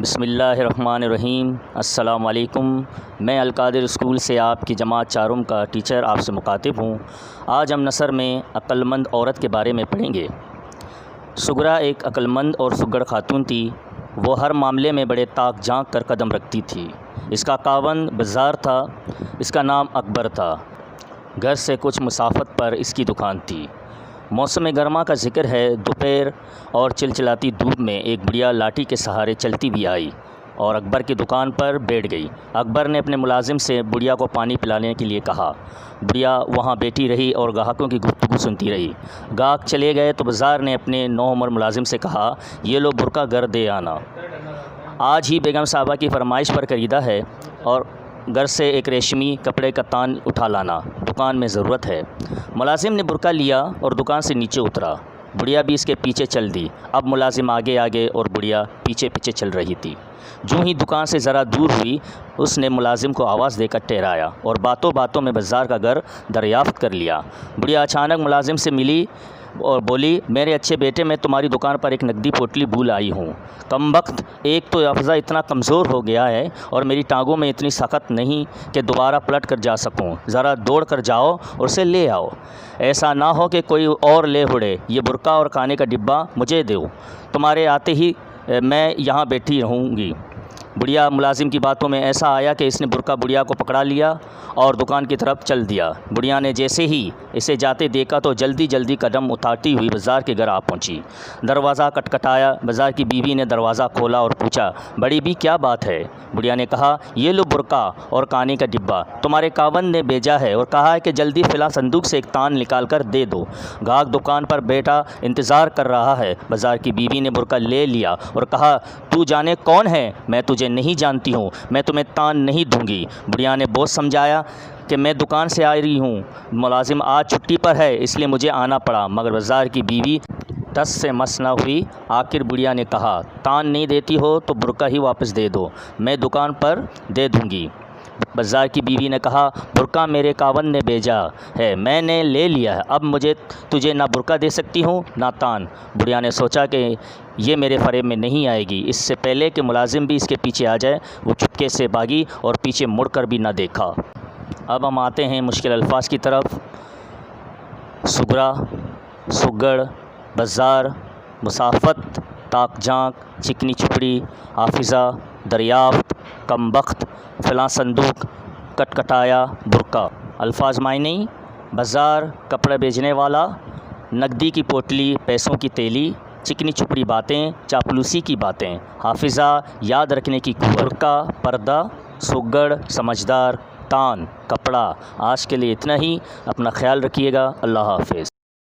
بسم اللہ الرحمن الرحیم۔ السلام علیکم۔ میں القادر اسکول سے آپ کی جماعت چارم کا ٹیچر آپ سے مخاطب ہوں۔ آج ہم نثر میں عقل مند عورت کے بارے میں پڑھیں گے۔ سغرا ایک عقل مند اور سگڑ خاتون تھی۔ وہ ہر معاملے میں بڑے تاک جھانک کر قدم رکھتی تھی۔ اس کا خاوند بزار تھا۔ اس کا نام اکبر تھا۔ گھر سے کچھ مسافت پر اس کی دکان تھی۔ موسم گرما کا ذکر ہے۔ دوپہر اور چلچلاتی دھوپ میں ایک بڑھیا لاٹھی کے سہارے چلتی بھی آئی اور اکبر کی دکان پر بیٹھ گئی۔ اکبر نے اپنے ملازم سے بڑھیا کو پانی پلانے کے لیے کہا۔ بڑھیا وہاں بیٹھی رہی اور گاہکوں کی گفتگو سنتی رہی۔ گاہک چلے گئے تو بازار نے اپنے نوعمر ملازم سے کہا، یہ لو برقع گھر دے آنا، آج ہی بیگم صاحبہ کی فرمائش پر خریدا ہے، اور گھر سے ایک ریشمی کپڑے کا تان اٹھا لانا، دکان میں ضرورت ہے۔ ملازم نے برقع لیا اور دکان سے نیچے اترا۔ بڑھیا بھی اس کے پیچھے چل دی۔ اب ملازم آگے آگے اور بڑھیا پیچھے پیچھے چل رہی تھی۔ جو ہی دکان سے ذرا دور ہوئی، اس نے ملازم کو آواز دے کر ٹھہرایا اور باتوں باتوں میں بازار کا گھر دریافت کر لیا۔ بڑھیا اچانک ملازم سے ملی اور بولی، میرے اچھے بیٹے، میں تمہاری دکان پر ایک نقدی پوٹلی بھول آئی ہوں۔ کم وقت، ایک تو افزا اتنا کمزور ہو گیا ہے اور میری ٹانگوں میں اتنی سخت نہیں کہ دوبارہ پلٹ کر جا سکوں۔ ذرا دوڑ کر جاؤ اور اسے لے آؤ، ایسا نہ ہو کہ کوئی اور لے اڑے۔ یہ برقع اور کھانے کا ڈبہ مجھے دو، تمہارے آتے ہی میں یہاں بیٹھی رہوں گی۔ بڑھیا ملازم کی باتوں میں ایسا آیا کہ اس نے برقع بڑھیا کو پکڑا لیا اور دکان کی طرف چل دیا۔ بڑھیا نے جیسے ہی اسے جاتے دیکھا تو جلدی جلدی قدم اٹھاتی ہوئی بازار کے گھر آ پہنچی۔ دروازہ کٹکھٹایا۔ بازار کی بیوی نے دروازہ کھولا اور پوچھا، بڑی بھی کیا بات ہے؟ بڑھیا نے کہا، یہ لو برقع اور کھانے کا ڈبہ تمہارے خاوند نے بھیجا ہے اور کہا ہے کہ جلدی فلاں صندوق سے ایک تان نکال کر دے دو۔ گاہک دکان پر بیٹھا انتظار کر رہا ہے۔ بازار کی بیوی نے برقع لے لیا اور کہا، تو جانے کون ہے؟ میں تجھے نہیں جانتی ہوں، میں تمہیں تان نہیں دوں گی۔ بڑھیا نے بہت سمجھایا کہ میں دکان سے آ رہی ہوں، ملازم آج چھٹی پر ہے، اس لیے مجھے آنا پڑا، مگر بازار کی بیوی ٹس سے مس نہ ہوئی۔ آخر بڑھیا نے کہا، تان نہیں دیتی ہو تو برقع ہی واپس دے دو، میں دکان پر دے دوں گی۔ بازار کی بیوی نے کہا، برقع میرے خاوند نے بھیجا ہے، میں نے لے لیا ہے، اب مجھے تجھے نہ برقع دے سکتی ہوں نہ تان۔ بڑھیا نے سوچا کہ یہ میرے فریب میں نہیں آئے گی۔ اس سے پہلے کہ ملازم بھی اس کے پیچھے آ جائے، وہ چپکے سے بھاگی اور پیچھے مڑ کر بھی نہ دیکھا۔ اب ہم آتے ہیں مشکل الفاظ کی طرف۔ سغرا، سگڑ، بازار، مسافت، تاک جھانک، چکنی چپڑی، حافظہ، دریافت، کم بخت، فلاں صندوق، کٹکھٹایا، برقع۔ الفاظ معنی: بازار کپڑے بیچنے والا، نقدی کی پوٹلی پیسوں کی تیلی، چکنی چپڑی باتیں چاپلوسی کی باتیں، حافظہ یاد رکھنے کی قوت، برقع پردہ، سگڑ سمجھدار، تان کپڑا۔ آج کے لیے اتنا ہی، اپنا خیال رکھیے گا۔ اللہ حافظ۔